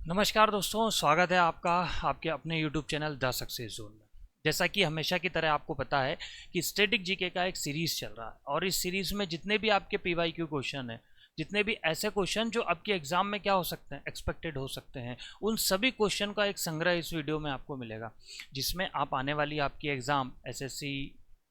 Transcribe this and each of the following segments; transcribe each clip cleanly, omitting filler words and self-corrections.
नमस्कार दोस्तों, स्वागत है आपका आपके अपने YouTube channel the success zone में। जैसा कि हमेशा की तरह आपको पता है कि स्टैटिक जीके का एक सीरीज़ चल रहा है और इस सीरीज़ में जितने भी आपके PYQ क्वेश्चन हैं, जितने भी ऐसे क्वेश्चन जो आपके एग्जाम में क्या हो सकते हैं, एक्सपेक्टेड हो सकते हैं, उन सभी क्वेश्चन का एक संग्रह इस वीडियो में आपको मिलेगा, जिसमें आप आने वाली आपकी exam SSC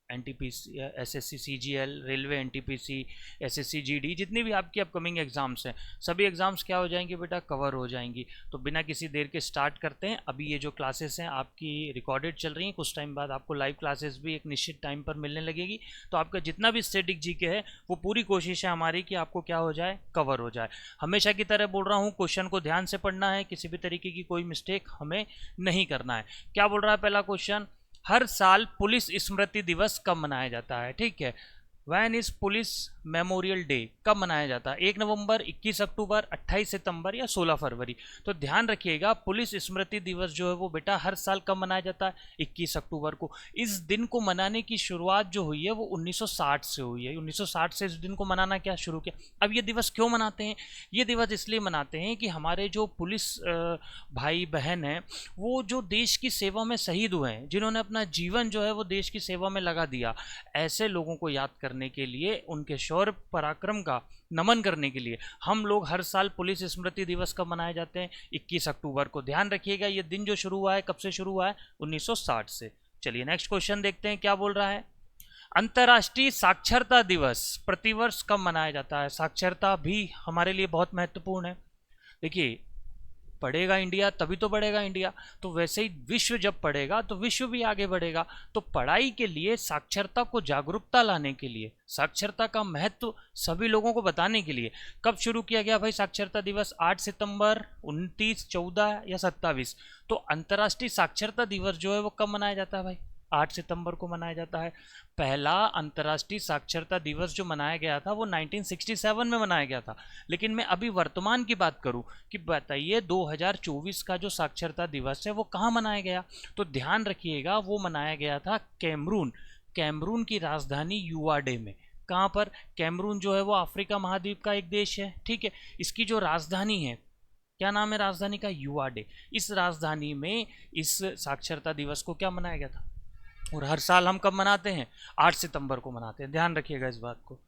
NTPC SSC CGL railway NTPC SSC GD जितनी भी आपकी अपकमिंग एग्ज़ाम्स हैं, सभी एग्ज़ाम्स क्या हो जाएंगी बेटा, कवर हो जाएंगी। तो बिना किसी देर के स्टार्ट करते हैं। अभी ये जो क्लासेस हैं आपकी रिकॉर्डेड चल रही हैं, कुछ टाइम बाद आपको लाइव क्लासेस भी एक निश्चित टाइम पर मिलने लगेगी। तो आपका जितना भी स्टैटिक जीके है वो पूरी कोशिश है हमारी कि आपको क्या हो जाए, कवर हो जाए। हमेशा की तरह बोल रहा हूँ, क्वेश्चन को ध्यान से पढ़ना है, किसी भी तरीके की कोई मिस्टेक हमें नहीं करना है। क्या बोल रहा है पहला क्वेश्चन, हर साल पुलिस स्मृति दिवस कब मनाया जाता है? ठीक है, when is police memorial day कब मनाया जाता है? 1 नवंबर, 21 अक्टूबर, 28 सितंबर या 16 फरवरी? तो ध्यान रखिएगा, पुलिस स्मृति दिवस जो है वो बेटा हर साल कब मनाया जाता है? 21 अक्टूबर को। इस दिन को मनाने की शुरुआत जो हुई है वो 1960 से हुई है। 1960 से इस दिन को मनाना क्या शुरू किया। अब ये दिवस क्यों मनाते हैं? ये दिवस इसलिए मनाते हैं कि हमारे जो पुलिस भाई बहन हैं, वो जो देश की सेवा में शहीद हुए हैं, जिन्होंने अपना जीवन जो है वो देश की सेवा में लगा दिया, ऐसे लोगों को याद करने के लिए, उनके शौर्य पराक्रम का नमन करने के लिए हम लोग हर साल पुलिस स्मृति दिवस कब मनाए जाते हैं? 21 अक्टूबर को। ध्यान रखिएगा, ये दिन जो शुरू हुआ है कब से शुरू हुआ है? 1960 से। चलिए नेक्स्ट क्वेश्चन देखते हैं क्या बोल रहा है। अंतर्राष्ट्रीय साक्षरता दिवस प्रतिवर्ष कब मनाया जाता है? साक्षरता भी हमारे लिए बहुत महत्वपूर्ण है। देखिए, पढ़ेगा इंडिया तभी तो बढ़ेगा इंडिया। तो वैसे ही विश्व जब पढ़ेगा तो विश्व भी आगे बढ़ेगा। तो पढ़ाई के लिए, साक्षरता को जागरूकता लाने के लिए, साक्षरता का महत्व सभी लोगों को बताने के लिए कब शुरू किया गया भाई साक्षरता दिवस? 8 सितंबर, 29, 14 या 27? तो अंतर्राष्ट्रीय साक्षरता दिवस जो है वो कब मनाया जाता है भाई? 8 सितंबर को मनाया जाता है। पहला अंतर्राष्ट्रीय साक्षरता दिवस जो मनाया गया था वो 1967 में मनाया गया था। लेकिन मैं अभी वर्तमान की बात करूं कि बताइए 2024 का जो साक्षरता दिवस है वो कहाँ मनाया गया? तो ध्यान रखिएगा, वो मनाया गया था कैमरून, कैमरून की राजधानी युवाडे में। कहाँ पर? कैमरून जो है वो अफ्रीका महाद्वीप का एक देश है। ठीक है, इसकी जो राजधानी है, क्या नाम है राजधानी का? युवाडे। इस राजधानी में इस साक्षरता दिवस को क्या मनाया गया था? और हर साल हम कब मनाते हैं? 8 सितंबर को मनाते हैं। ध्यान रखिएगा इस बात को।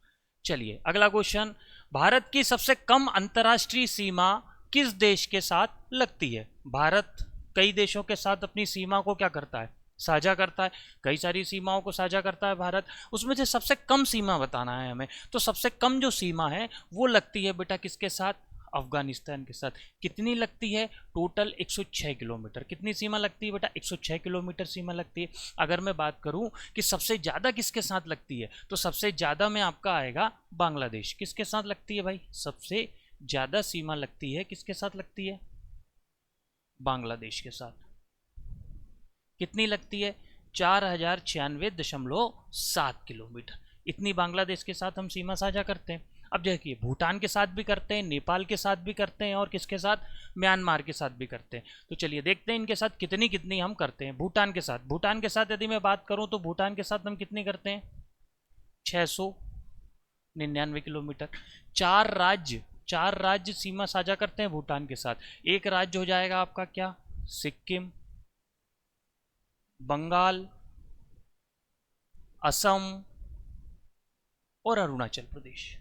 चलिए अगला क्वेश्चन, भारत की सबसे कम अंतर्राष्ट्रीय सीमा किस देश के साथ लगती है? भारत कई देशों के साथ अपनी सीमा को क्या करता है? साझा करता है। कई सारी सीमाओं को साझा करता है भारत, उसमें से सबसे कम सीमा बताना है हमें। तो सबसे कम जो सीमा है वो लगती है बेटा किसके साथ? अफगानिस्तान के साथ। कितनी लगती है? Total 106 kilometre. कितनी सीमा लगती है बेटा? 106 किलोमीटर सीमा लगती है। अगर मैं बात करूं कि सबसे ज़्यादा किसके साथ लगती है, तो सबसे ज़्यादा में आपका आएगा बांग्लादेश। किसके साथ लगती है भाई? सबसे ज़्यादा सीमा लगती है किसके साथ लगती है? बांग्लादेश के साथ। कितनी लगती है? 4096.7 किलोमीटर। इतनी बांग्लादेश के साथ हम सीमा साझा करते हैं। अब देखिए, भूटान के साथ भी करते हैं, नेपाल के साथ भी करते हैं, और किसके साथ? म्यांमार के साथ भी करते हैं। तो चलिए देखते हैं इनके साथ कितनी कितनी हम करते हैं। भूटान के साथ, भूटान के साथ यदि मैं बात करूं तो भूटान के साथ हम कितनी करते हैं? 699 किलोमीटर। चार राज्य सीमा साझा करते हैं भूटान के साथ। एक राज्य हो जाएगा आपका क्या? सिक्किम, बंगाल, असम और अरुणाचल प्रदेश।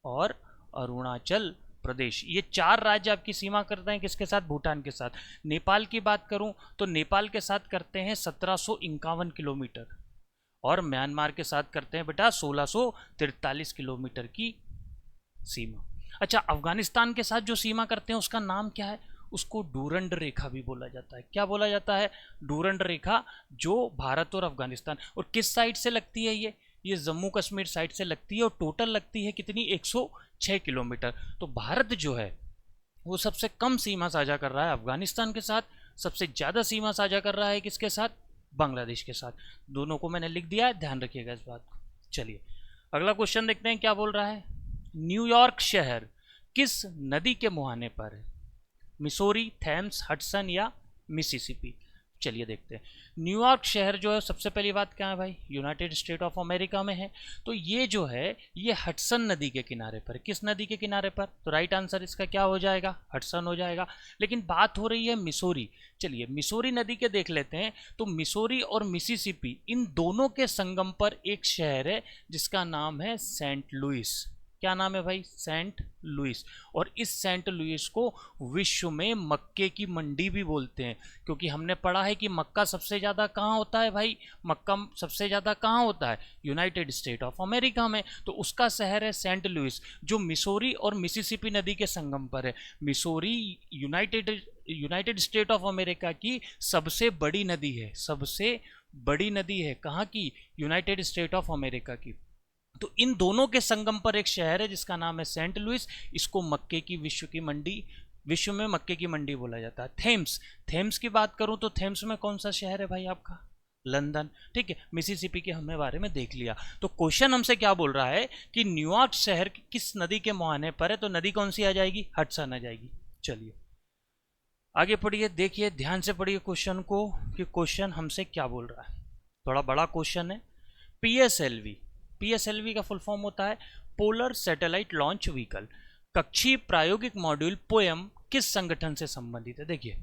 और अरुणाचल प्रदेश, ये 4 राज्य आपकी सीमा करते हैं किसके साथ? भूटान के साथ। नेपाल की बात करूं तो नेपाल के साथ करते हैं 1751 किलोमीटर, और म्यांमार के साथ करते हैं बेटा 1643 किलोमीटर की सीमा। अच्छा, अफगानिस्तान के साथ जो सीमा करते हैं उसका नाम क्या है? उसको डूरंड रेखा भी बोला जाता है। क्या बोला जाता है? डूरंड रेखा, जो भारत और अफगानिस्तान, और किस साइड से लगती है ये जम्मू कश्मीर साइड से लगती है। और टोटल लगती है कितनी? 106 किलोमीटर। तो भारत जो है वो सबसे कम सीमा साझा कर रहा है अफगानिस्तान के साथ, सबसे ज़्यादा सीमा साझा कर रहा है किसके साथ? बांग्लादेश के साथ। दोनों को मैंने लिख दिया है, ध्यान रखिएगा इस बात को। चलिए अगला क्वेश्चन देखते हैं क्या बोल रहा है। न्यूयॉर्क शहर किस नदी के मुहाने पर है? मिसोरी, थेम्स, हडसन या मिसिसिपी? चलिए देखते हैं। न्यूयॉर्क शहर जो है, सबसे पहली बात क्या है भाई, यूनाइटेड स्टेट ऑफ अमेरिका में है। तो ये जो है ये हडसन नदी के किनारे पर, किस नदी के किनारे पर, तो राइट आंसर इसका क्या हो जाएगा, हडसन हो जाएगा। लेकिन बात हो रही है मिसौरी। चलिए मिसौरी नदी के देख लेते हैं। तो मिसौरी और मिसिसिपी इन दोनों के संगम पर एक शहर है जिसका नाम है सेंट लुइस। क्या नाम है भाई, सेंट लुइस। और इस सेंट लुइस को विश्व में मक्के की मंडी भी बोलते हैं, क्योंकि हमने पढ़ा है कि मक्का सबसे ज़्यादा कहाँ होता है भाई, मक्का सबसे ज़्यादा कहाँ होता है, यूनाइटेड स्टेट ऑफ अमेरिका में। तो उसका शहर है सेंट लुइस, जो मिसौरी और मिसिसिपी नदी के संगम पर है। Missouri United state of America की सबसे बड़ी नदी है, सबसे बड़ी नदी है कहाँ की, यूनाइटेड स्टेट ऑफ अमेरिका की। तो इन दोनों के संगम पर एक शहर है जिसका नाम है सेंट लुइस। इसको मक्के की विश्व की मंडी, विश्व में मक्के की मंडी बोला जाता है। थेम्स, थेम्स की बात करूं तो थेम्स में कौन सा शहर है भाई आपका, लंदन। ठीक है, मिसिसिपी के हमने बारे में देख लिया। तो क्वेश्चन हमसे क्या बोल रहा है कि न्यूयॉर्क शहर किस नदी के मुहाने पर है, तो नदी कौन सी आ जाएगी, हडसन आ जाएगी। चलिए आगे पढ़िए, देखिए ध्यान से पढ़िए क्वेश्चन को कि क्वेश्चन हमसे क्या बोल रहा है। थोड़ा बड़ा क्वेश्चन है। पीएसएलवी, पीएसएलवी का फुल फॉर्म होता है पोलर सैटेलाइट लॉन्च व्हीकल। कक्षीय प्रायोगिक मॉड्यूल पोएम किस संगठन से संबंधित है। देखिए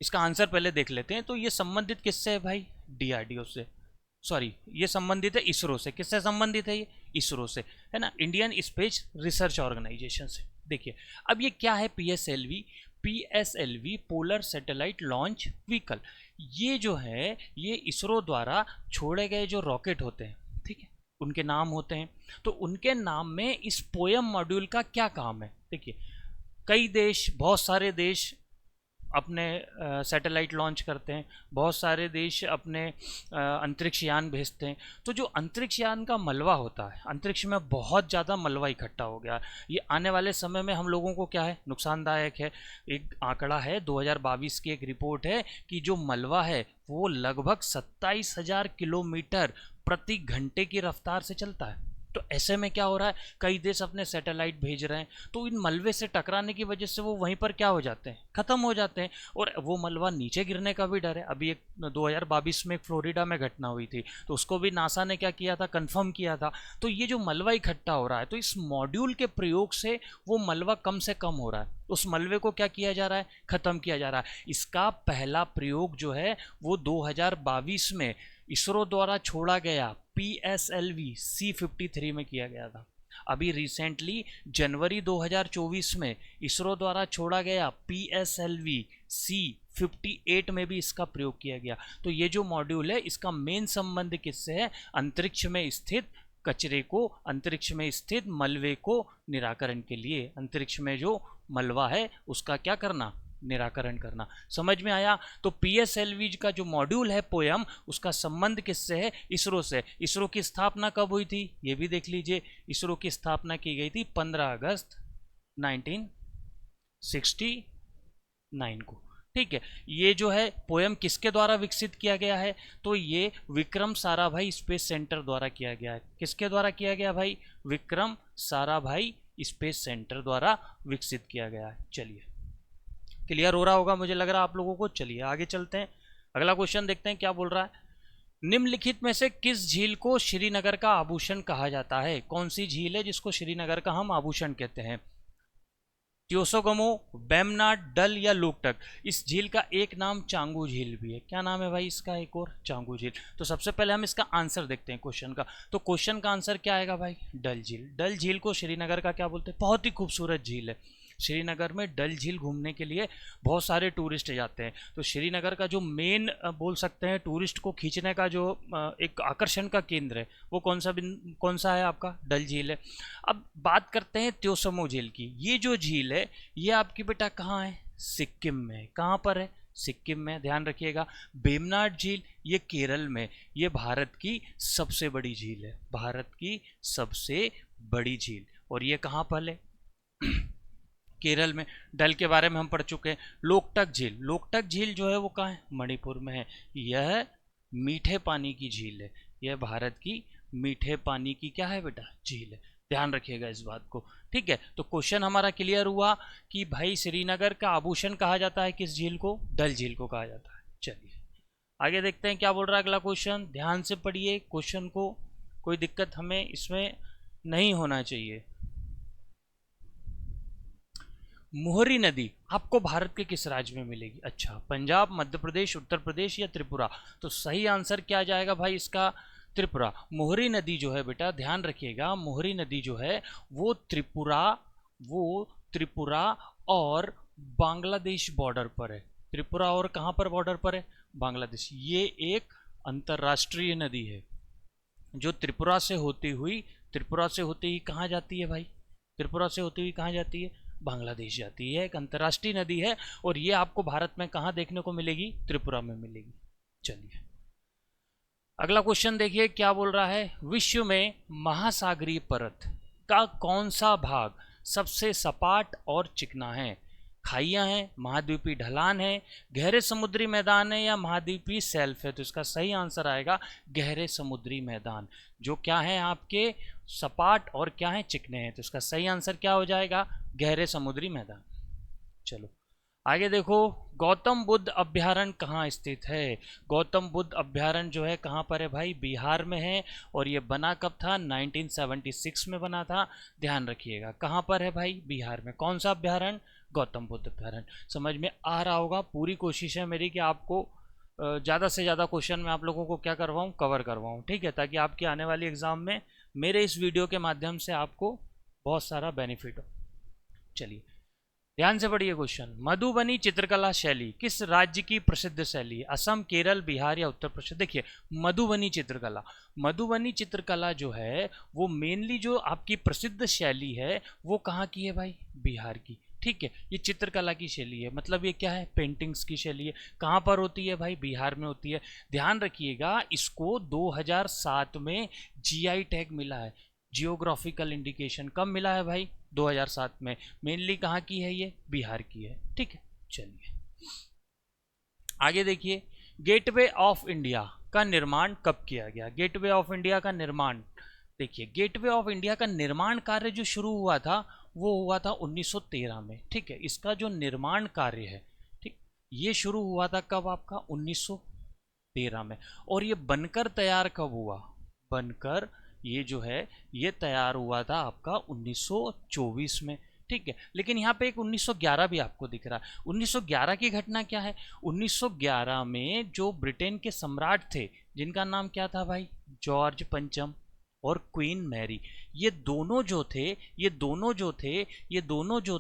इसका आंसर पहले देख लेते हैं। तो ये संबंधित किससे है भाई, डीआरडीओ से, सॉरी ये संबंधित है इसरो से। किससे संबंधित है ये, इसरो से, है ना, इंडियन स्पेस रिसर्च ऑर्गेनाइजेशन से। देखिए अब ये क्या है, PSLV, PSLV polar satellite launch vehicle. ये जो है ये इसरो द्वारा छोड़े गए जो रॉकेट होते हैं, ठीक है, उनके नाम होते हैं। तो उनके नाम में इस पोएम मॉड्यूल का क्या काम है। देखिए कई देश, बहुत सारे देश अपने सैटेलाइट लॉन्च करते हैं, बहुत सारे देश अपने अंतरिक्ष यान भेजते हैं। तो जो अंतरिक्ष यान का मलबा होता है, अंतरिक्ष में बहुत ज़्यादा मलबा इकट्ठा हो गया, ये आने वाले समय में हम लोगों को क्या है, नुकसानदायक है। एक आंकड़ा है 2022 की एक रिपोर्ट है कि जो मलबा है वो लगभग 27,000 किलोमीटर प्रति घंटे की रफ्तार से चलता है। तो ऐसे में क्या हो रहा है, कई देश अपने सैटेलाइट भेज रहे हैं, तो इन मलबे से टकराने की वजह से वो वहीं पर क्या हो जाते हैं, ख़त्म हो जाते हैं। और वो मलबा नीचे गिरने का भी डर है। अभी एक 2022 में एक फ्लोरिडा में घटना हुई थी, तो उसको भी नासा ने क्या किया था, कंफर्म किया था। तो ये जो मलबा इकट्ठा हो रहा है, तो इस मॉड्यूल के प्रयोग से वो मलबा कम से कम हो रहा है, उस मलबे को क्या किया जा रहा है, ख़त्म किया जा रहा है। इसका पहला प्रयोग जो है वो 2022 में इसरो द्वारा छोड़ा गया PSLV C53 में किया गया था। अभी रिसेंटली जनवरी 2024 में इसरो द्वारा छोड़ा गया PSLV C58 में भी इसका प्रयोग किया गया। तो ये जो मॉड्यूल है इसका मेन संबंध किससे है, अंतरिक्ष में स्थित कचरे को, अंतरिक्ष में स्थित मलबे को निराकरण के लिए, अंतरिक्ष में जो मलबा है उसका क्या करना, निराकरण करना। समझ में आया। तो पीएसएलवी का जो मॉड्यूल है पोयम, उसका संबंध किससे है, इसरो से। इसरो की स्थापना कब हुई थी ये भी देख लीजिए। इसरो की स्थापना की गई थी 15 अगस्त 1969 को। ठीक है, ये जो है पोयम किसके द्वारा विकसित किया गया है, तो ये विक्रम साराभाई स्पेस सेंटर द्वारा किया गया है। किसके द्वारा किया गया भाई, विक्रम साराभाई स्पेस सेंटर द्वारा विकसित किया गया है। चलिए क्लियर हो रहा होगा मुझे लग रहा है आप लोगों को। चलिए आगे चलते हैं, अगला क्वेश्चन देखते हैं क्या बोल रहा है। निम्नलिखित में से किस झील को श्रीनगर का आभूषण कहा जाता है। कौन सी झील है जिसको श्रीनगर का हम आभूषण कहते हैं, त्योसोगमो, बेमनाड, डल या लोकटक। इस झील का एक नाम चांगू झील भी है। क्या नाम है भाई इसका, एक और, चांगू झील। तो सबसे पहले हम इसका आंसर देखते हैं क्वेश्चन का। तो क्वेश्चन का आंसर क्या आएगा भाई, डल झील। डल झील को श्रीनगर का क्या बोलते हैं, बहुत ही खूबसूरत झील है। श्रीनगर में डल झील घूमने के लिए बहुत सारे टूरिस्ट जाते हैं। तो श्रीनगर का जो मेन बोल सकते हैं टूरिस्ट को खींचने का जो एक आकर्षण का केंद्र है वो कौन सा है आपका, डल झील है। अब बात करते हैं त्योसमो झील की। ये जो झील है ये आपकी बेटा कहाँ है, सिक्किम में। कहाँ पर है, सिक्किम में, ध्यान रखिएगा। बेमनाड झील ये केरल में, ये भारत की सबसे बड़ी झील है, भारत की सबसे बड़ी झील। और ये कहाँ पर है, केरल में। डल के बारे में हम पढ़ चुके हैं। लोकटक झील, लोकटक झील जो है वो कहाँ है, मणिपुर में है। यह मीठे पानी की झील है, यह भारत की मीठे पानी की क्या है बेटा, झील है। ध्यान रखिएगा इस बात को। ठीक है, तो क्वेश्चन हमारा क्लियर हुआ कि भाई श्रीनगर का आभूषण कहा जाता है किस झील को, डल झील को कहा जाता है। चलिए आगे देखते हैं क्या बोल रहा है अगला क्वेश्चन। ध्यान से पढ़िए क्वेश्चन को, कोई दिक्कत हमें इसमें नहीं होना चाहिए। मोहरी नदी आपको भारत के किस राज्य में मिलेगी? अच्छा, पंजाब, मध्य प्रदेश, उत्तर प्रदेश या त्रिपुरा? तो सही आंसर क्या जाएगा भाई इसका? त्रिपुरा। मोहरी नदी जो है बेटा ध्यान रखिएगा, मोहरी नदी जो है वो त्रिपुरा और बांग्लादेश बॉर्डर पर है। त्रिपुरा और कहाँ पर बॉर्डर पर है? बांग्लादेश। ये एक अंतरराष्ट्रीय नदी है जो त्रिपुरा से होती हुई कहाँ जाती है भाई? त्रिपुरा से होती हुई कहाँ जाती है? बांग्लादेश जाती है। एक अंतर्राष्ट्रीय नदी है और ये आपको भारत में कहाँ देखने को मिलेगी? त्रिपुरा में मिलेगी। चलिए अगला क्वेश्चन देखिए क्या बोल रहा है। विश्व में महासागरीय परत का कौन सा भाग सबसे सपाट और चिकना है? खाइयां हैं, महाद्वीपीय ढलान है, गहरे समुद्री मैदान है या महाद्वीपीय शेल्फ है? तो इसका सही आंसर आएगा गहरे समुद्री मैदान, जो क्या है आपके सपाट और क्या है चिकने हैं। तो इसका सही आंसर क्या हो जाएगा? गहरे समुद्री मैदान। चलो आगे देखो, गौतम बुद्ध अभ्यारण्य कहाँ स्थित है? गौतम बुद्ध अभ्यारण्य जो है कहाँ पर है भाई? बिहार में है। और ये बना कब था? 1976 में बना था। ध्यान रखिएगा कहाँ पर है भाई? बिहार में। कौन सा अभ्यारण्य? गौतम बुद्ध अभ्यारण्य। समझ में आ रहा होगा। पूरी कोशिश है मेरी कि आपको ज़्यादा से ज़्यादा क्वेश्चन मैं आप लोगों को क्या करवाऊँ, कवर करवाऊँ। ठीक है, ताकि आपकी आने वाली एग्ज़ाम में मेरे इस वीडियो के माध्यम से आपको बहुत सारा बेनिफिट हो। चलिए ध्यान से पढ़िए क्वेश्चन। मधुबनी चित्रकला शैली किस राज्य की प्रसिद्ध शैली है? असम, केरल, बिहार या उत्तर प्रदेश? देखिए मधुबनी चित्रकला जो है वो मेनली जो आपकी प्रसिद्ध शैली है वो कहाँ की है भाई? बिहार की। ठीक है, ये चित्रकला की शैली है, मतलब ये क्या है? पेंटिंग्स की शैली है। कहाँ पर होती है भाई? बिहार में होती है। ध्यान रखिएगा इसको 2007 में जीआई टैग मिला है, जियोग्राफिकल इंडिकेशन। कब मिला है भाई? 2007 में। मेनली कहाँ की है ये? बिहार की है। ठीक है, चलिए आगे देखिए, गेटवे ऑफ इंडिया का निर्माण कब किया गया? गेटवे ऑफ इंडिया का निर्माण, देखिए गेटवे ऑफ इंडिया का निर्माण कार्य जो शुरू हुआ था वो हुआ था 1913 में। ठीक है, इसका जो निर्माण कार्य है, ठीक, ये शुरू हुआ था कब आपका? 1913 में। और ये बनकर तैयार कब हुआ? बनकर ये जो है ये तैयार हुआ था आपका 1924 में। ठीक है, लेकिन यहाँ पे एक 1911 भी आपको दिख रहा है। 1911 की घटना क्या है? 1911 में जो ब्रिटेन के सम्राट थे जिनका नाम क्या था भाई? जॉर्ज पंचम और क्वीन मैरी, ये दोनों जो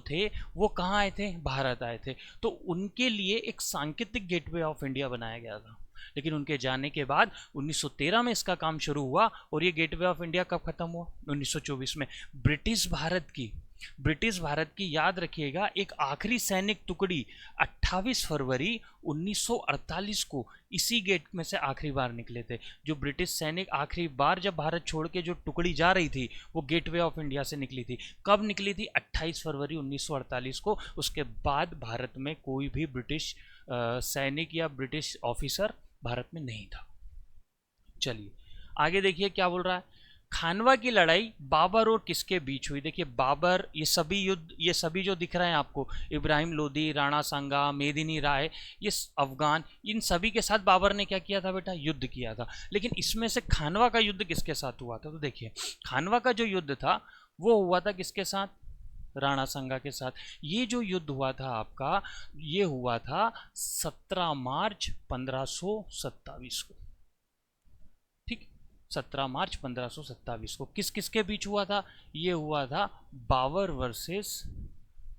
थे वो कहाँ आए थे? भारत आए थे। तो उनके लिए एक सांकेतिक गेटवे ऑफ इंडिया बनाया गया था। लेकिन उनके जाने के बाद 1913 में इसका काम शुरू हुआ और ये गेटवे ऑफ इंडिया कब खत्म हुआ? 1924 में। ब्रिटिश भारत की याद रखिएगा एक आखिरी सैनिक टुकड़ी 28 फरवरी 1948 को इसी गेट में से आखिरी बार निकले थे। जो ब्रिटिश सैनिक आखिरी बार जब भारत छोड़ के जो टुकड़ी जा रही थी वो गेटवे ऑफ इंडिया से निकली थी। कब निकली थी? 28 फरवरी 1948 को। उसके बाद भारत में कोई भी ब्रिटिश सैनिक या ब्रिटिश ऑफिसर भारत में नहीं था। चलिए आगे देखिए क्या बोल रहा है। खानवा की लड़ाई बाबर और किसके बीच हुई? देखिए बाबर, ये सभी जो दिख रहे हैं आपको, इब्राहिम लोदी, राणा सांगा, मेदिनी राय, ये अफगान, इन सभी के साथ बाबर ने क्या किया था बेटा? युद्ध किया था। लेकिन इसमें से खानवा का युद्ध किसके साथ हुआ था? तो देखिए खानवा का जो युद्ध था वो हुआ था किसके साथ? राणा सांगा के साथ। ये जो युद्ध हुआ था आपका, ये हुआ था 17 मार्च 1527 को। ठीक, 17 मार्च 1527 को। किस किस के बीच हुआ था? ये हुआ था बाबर वर्सेस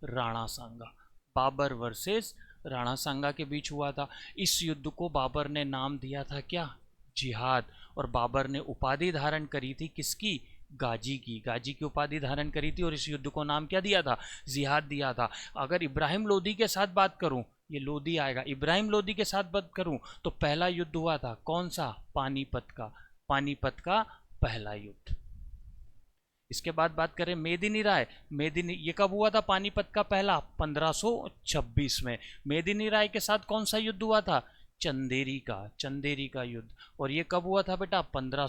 राणा सांगा। बाबर वर्सेस राणा सांगा के बीच हुआ था। इस युद्ध को बाबर ने नाम दिया था क्या? जिहाद। और बाबर ने उपाधि धारण करी थी किसकी? गाजी की उपाधि धारण करी थी और इस युद्ध को नाम क्या दिया था? जिहाद दिया था। अगर इब्राहिम लोदी के साथ बात करूं, ये लोदी आएगा, इब्राहिम लोदी के साथ बात करूं तो पहला युद्ध हुआ था कौन सा? पानीपत का पहला युद्ध। इसके बाद बात करें मेदिनी राय, ये कब हुआ था? पानीपत का पहला 1526 में। मेदिनी राय के साथ कौन सा युद्ध हुआ था? चंदेरी का युद्ध। और ये कब हुआ था बेटा? 15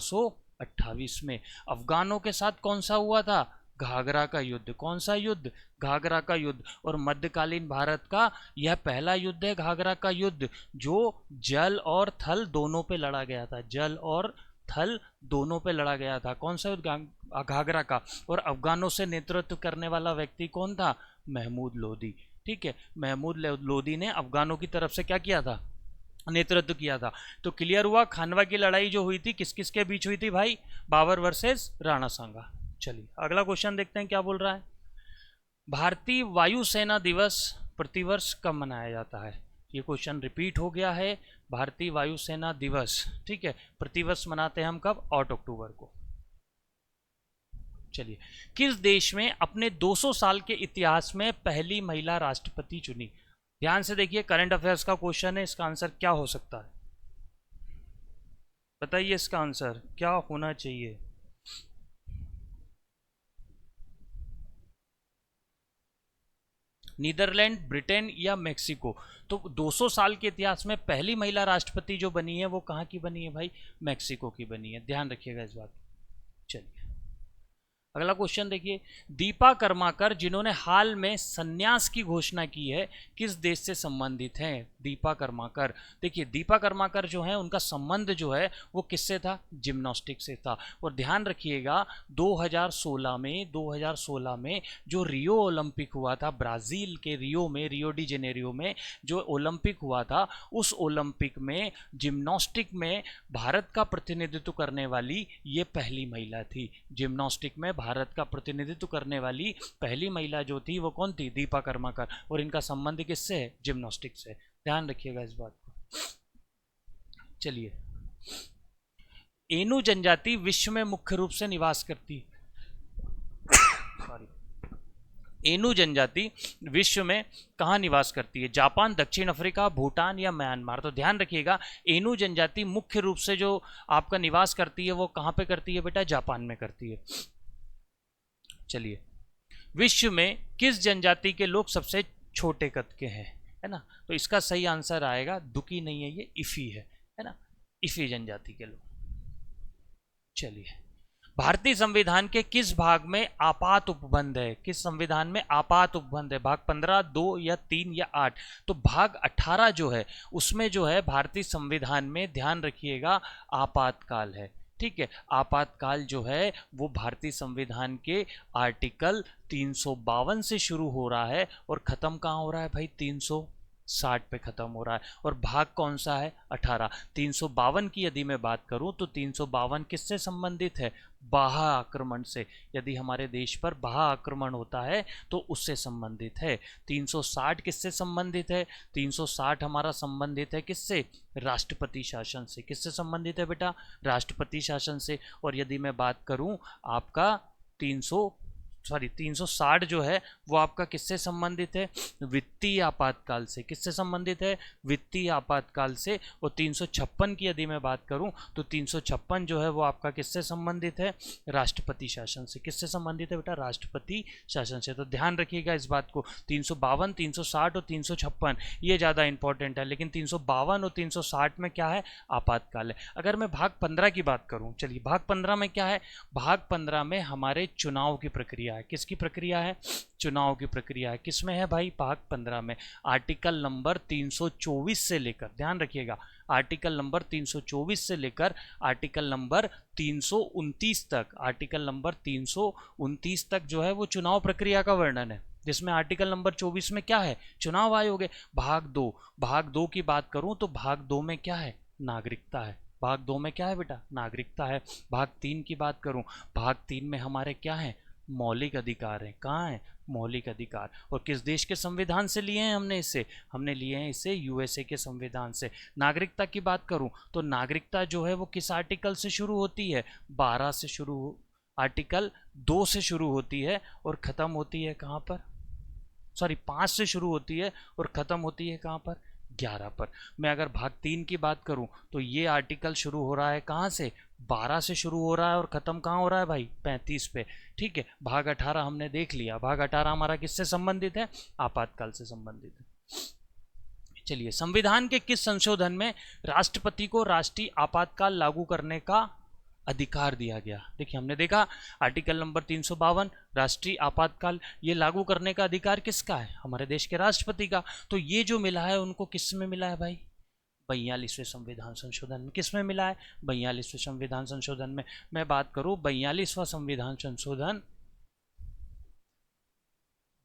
28 में। अफगानों के साथ कौन सा हुआ था? घाघरा का युद्ध। कौन सा युद्ध? घाघरा का युद्ध। और मध्यकालीन भारत का यह पहला युद्ध है, घाघरा का युद्ध, जो जल और थल दोनों पे लड़ा गया था। जल और थल दोनों पे लड़ा गया था। कौन सा युद्ध? घाघरा का। और अफगानों से नेतृत्व करने वाला व्यक्ति कौन था? महमूद लोदी। ठीक है, महमूद लोदी ने अफगानों की तरफ से क्या किया था? नेतृत्व किया था। तो क्लियर हुआ, खानवा की लड़ाई जो हुई थी किस किस के बीच हुई थी भाई? बाबर वर्सेस राणा सांगा। चलिए अगला क्वेश्चन देखते हैं क्या बोल रहा है। भारतीय वायुसेना दिवस प्रतिवर्ष कब मनाया जाता है? ये क्वेश्चन रिपीट हो गया है। भारतीय वायुसेना दिवस, ठीक है, प्रतिवर्ष मनाते हैं हम कब? 8 अक्टूबर को। चलिए, किस देश में अपने 200 साल के इतिहास में पहली महिला राष्ट्रपति चुनी? ध्यान से देखिए, करंट अफेयर्स का क्वेश्चन है, इसका आंसर क्या हो सकता है? बताइए इसका आंसर क्या होना चाहिए? नीदरलैंड, ब्रिटेन या मेक्सिको? तो 200 साल के इतिहास में पहली महिला राष्ट्रपति जो बनी है वो कहाँ की बनी है भाई? मेक्सिको की बनी है। ध्यान रखिएगा इस बात। चलिए अगला क्वेश्चन देखिए, दीपा कर्माकर जिन्होंने हाल में संन्यास की घोषणा की है किस देश से संबंधित हैं? दीपा कर्माकर, देखिए दीपा कर्माकर जो है उनका संबंध जो है वो किससे था? जिम्नास्टिक से था। और ध्यान रखिएगा 2016 में जो रियो ओलंपिक हुआ था, ब्राजील के रियो में, रियो डी जेनेरियो में जो ओलंपिक हुआ था, उस ओलंपिक में जिम्नास्टिक में भारत का प्रतिनिधित्व करने वाली ये पहली महिला थी। जिम्नास्टिक में भारत का प्रतिनिधित्व करने वाली पहली महिला जो थी वो कौन थी? दीपा कर्माकर। और इनका संबंध किससे है? जिम्नास्टिक से। ध्यान रखिएगा इस बात को। चलिए, एनु जनजाति विश्व में मुख्य रूप से निवास करती है। एनु जनजाति विश्व में कहाँ निवास करती है? जापान, दक्षिण अफ्रीका, भूटान या म्यांमार? तो ध्यान रखिएगा, एनु जनजाति मुख्य रूप से जो आपका निवास करती है वो कहाँ पे करती है बेटा? जापान में करती है। चलिए, विश्व में किस जनजाति के लोग सबसे छोटे कद के हैं? है ना, तो इसका सही आंसर आएगा, दुकी नहीं है ये, इफी है ना, इफी जनजाति के लोग। चलिए, भारतीय संविधान के किस भाग में आपात उपबंध है? किस संविधान में आपात उपबंध है? भाग 15, 2 या 3 या 8? तो भाग 18 जो है उसमें जो है भारतीय संविधान में, ध्यान रखिएगा, आपातकाल है। ठीक है, आपातकाल जो है वो भारतीय संविधान के आर्टिकल 352 से शुरू हो रहा है और खत्म कहाँ हो रहा है भाई? 360 पे खत्म हो रहा है। और भाग कौन सा है? 18। 352 की यदि मैं बात करूं तो 352 किससे संबंधित है? बाह्य आक्रमण से। यदि हमारे देश पर बाह्य आक्रमण होता है तो उससे संबंधित है। 360 किससे संबंधित है? 360 हमारा संबंधित है किससे? राष्ट्रपति शासन से। किससे संबंधित है बेटा? राष्ट्रपति शासन से। और यदि मैं बात करूं आपका 360 जो है वो आपका किससे संबंधित है? वित्तीय आपातकाल से। किससे संबंधित है? वित्तीय आपातकाल से। और 356 की यदि मैं बात करूं तो 356 जो है वो आपका किससे संबंधित है? राष्ट्रपति शासन से। किससे संबंधित है बेटा? राष्ट्रपति शासन से। तो ध्यान रखिएगा इस बात को, 352, 360 और 356 ये ज़्यादा इंपॉर्टेंट है, लेकिन 352 और 360 में क्या है? आपातकाल है। अगर मैं भाग 15 की बात करूं, चलिए भाग 15 में क्या है? भाग 15 में हमारे चुनाव की प्रक्रिया है। किसकी प्रक्रिया है? चुनाव की प्रक्रिया है। किसमें है भाई? भाग 15 में। आर्टिकल नंबर 324 से लेकर, ध्यान रखिएगा, आर्टिकल नंबर 324 से लेकर आर्टिकल नंबर 329 तक, आर्टिकल नंबर 329 तक जो है वो चुनाव प्रक्रिया का वर्णन है, जिसमें आर्टिकल नंबर 24 में क्या है? चुनाव आयोग है। भाग 2 की बात करूं तो भाग 2 में क्या है? नागरिकता है। भाग 2 में क्या है बेटा? नागरिकता है। भाग 3 की बात करूं, भाग 3 में हमारे क्या है? मौलिक अधिकार हैं। कहाँ है? मौलिक अधिकार। और किस देश के संविधान से लिए हैं हमने इसे? हमने लिए हैं इसे यूएसए के संविधान से। नागरिकता की बात करूं तो नागरिकता जो है वो किस आर्टिकल से शुरू होती है? 12 से शुरू, आर्टिकल 2 से शुरू होती है और ख़त्म होती है कहाँ पर? 5 से शुरू होती है और ख़त्म होती है कहाँ पर? 11 पर। मैं अगर भाग 3 की बात करूं तो ये आर्टिकल शुरू हो रहा है कहाँ से? 12 से शुरू हो रहा है और ख़त्म कहाँ हो रहा है भाई? 35 पे। ठीक है, भाग 18 हमने देख लिया। भाग 18 हमारा किससे संबंधित है? आपातकाल से संबंधित है। चलिए, संविधान के किस संशोधन में राष्ट्रपति को राष्ट्रीय आपातकाल लागू करने का अधिकार दिया गया। देखिए हमने देखा आर्टिकल नंबर 352 राष्ट्रीय आपातकाल, ये लागू करने का अधिकार किसका है? हमारे देश के राष्ट्रपति का। तो ये जो मिला है उनको किस में मिला है भाई? 42वें संविधान संशोधन में। किस में मिला है? 42वें संविधान संशोधन में। मैं बात करूं 42वां संविधान संशोधन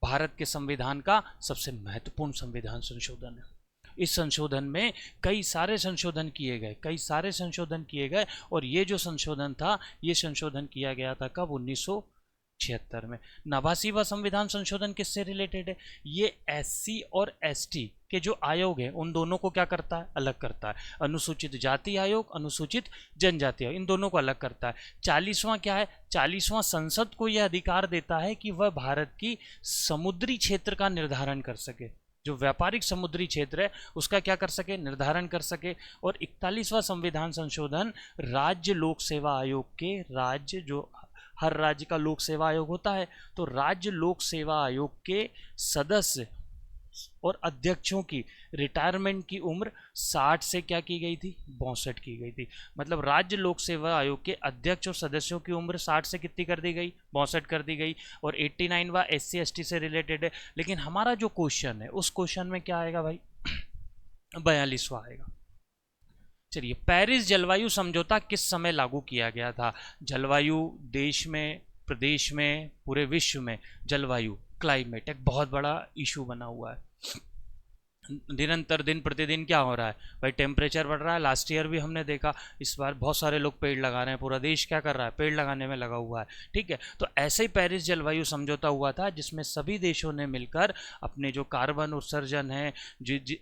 भारत के संविधान का सबसे महत्वपूर्ण संविधान संशोधन है। इस संशोधन में कई सारे संशोधन किए गए, कई सारे संशोधन किए गए, और ये जो संशोधन था ये संशोधन किया गया था कब? 1976 में। 89वां संविधान संशोधन किससे रिलेटेड है? ये एससी और एसटी के जो आयोग है उन दोनों को क्या करता है? अलग करता है। अनुसूचित जाति आयोग, अनुसूचित जनजाति आयोग, इन दोनों को अलग करता है। 40वां क्या है? 40वां संसद को यह अधिकार देता है कि वह भारत की समुद्री क्षेत्र का निर्धारण कर सके, जो व्यापारिक समुद्री क्षेत्र है उसका क्या कर सके? निर्धारण कर सके। और 41वां संविधान संशोधन राज्य लोक सेवा आयोग के, राज्य जो हर राज्य का लोक सेवा आयोग होता है, तो राज्य लोक सेवा आयोग के सदस्य और अध्यक्षों की रिटायरमेंट की उम्र 60 से क्या की गई थी? 62 की गई थी। मतलब राज्य लोक सेवा आयोग के अध्यक्ष और सदस्यों की उम्र 60 से कितनी कर दी गई? 62 कर दी गई। और 89वां SC ST से रिलेटेड है। लेकिन हमारा जो क्वेश्चन है उस क्वेश्चन में क्या आएगा भाई? 42वां आएगा। चलिए, पेरिस जलवायु समझौता किस समय लागू किया गया था? जलवायु देश में, प्रदेश में, पूरे विश्व में जलवायु, क्लाइमेट एक बहुत बड़ा इशू बना हुआ है। निरंतर दिन प्रतिदिन क्या हो रहा है भाई? टेम्परेचर बढ़ रहा है। लास्ट ईयर भी हमने देखा, इस बार बहुत सारे लोग पेड़ लगा रहे हैं, पूरा देश क्या कर रहा है? पेड़ लगाने में लगा हुआ है। ठीक है, तो ऐसे ही पेरिस जलवायु समझौता हुआ था जिसमें सभी देशों ने मिलकर अपने जो कार्बन उत्सर्जन है,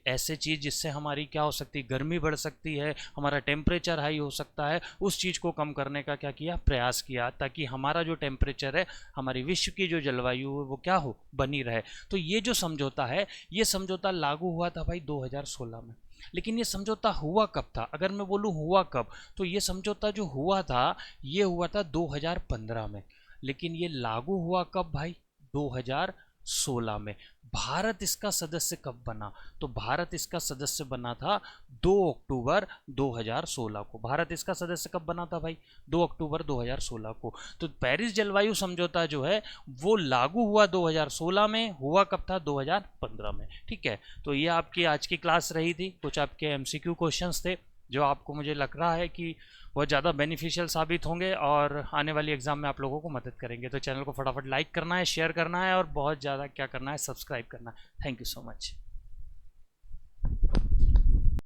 ऐसे चीज़ जिससे हमारी क्या हो सकती है? गर्मी बढ़ सकती है, हमारा टेम्परेचर हाई हो सकता है, उस चीज़ को कम करने का क्या किया? प्रयास किया, ताकि हमारा जो टेम्परेचर है, हमारी विश्व की जो जलवायु है वो क्या हो? बनी रहे। तो ये जो समझौता है, ये समझौता लागू हुआ था भाई 2016 में। लेकिन ये समझौता हुआ कब था? अगर मैं बोलूं हुआ कब, तो ये समझौता जो हुआ था ये हुआ था 2015 में। लेकिन ये लागू हुआ कब भाई? 2016 में। भारत इसका सदस्य कब बना? तो भारत इसका सदस्य बना था 2 अक्टूबर 2016 को। भारत इसका सदस्य कब बना था भाई? 2 अक्टूबर 2016 को। तो पेरिस जलवायु समझौता जो है वो लागू हुआ 2016 में, हुआ कब था? 2015 में। ठीक है, तो ये आपकी आज की क्लास रही थी। कुछ आपके MCQ क्वेश्चंस थे जो आपको, मुझे लग रहा है कि बहुत ज़्यादा बेनिफिशियल साबित होंगे और आने वाली एग्जाम में आप लोगों को मदद करेंगे। तो चैनल को फटाफट लाइक करना है, शेयर करना है और बहुत ज़्यादा क्या करना है? सब्सक्राइब करना है। Thank you so much.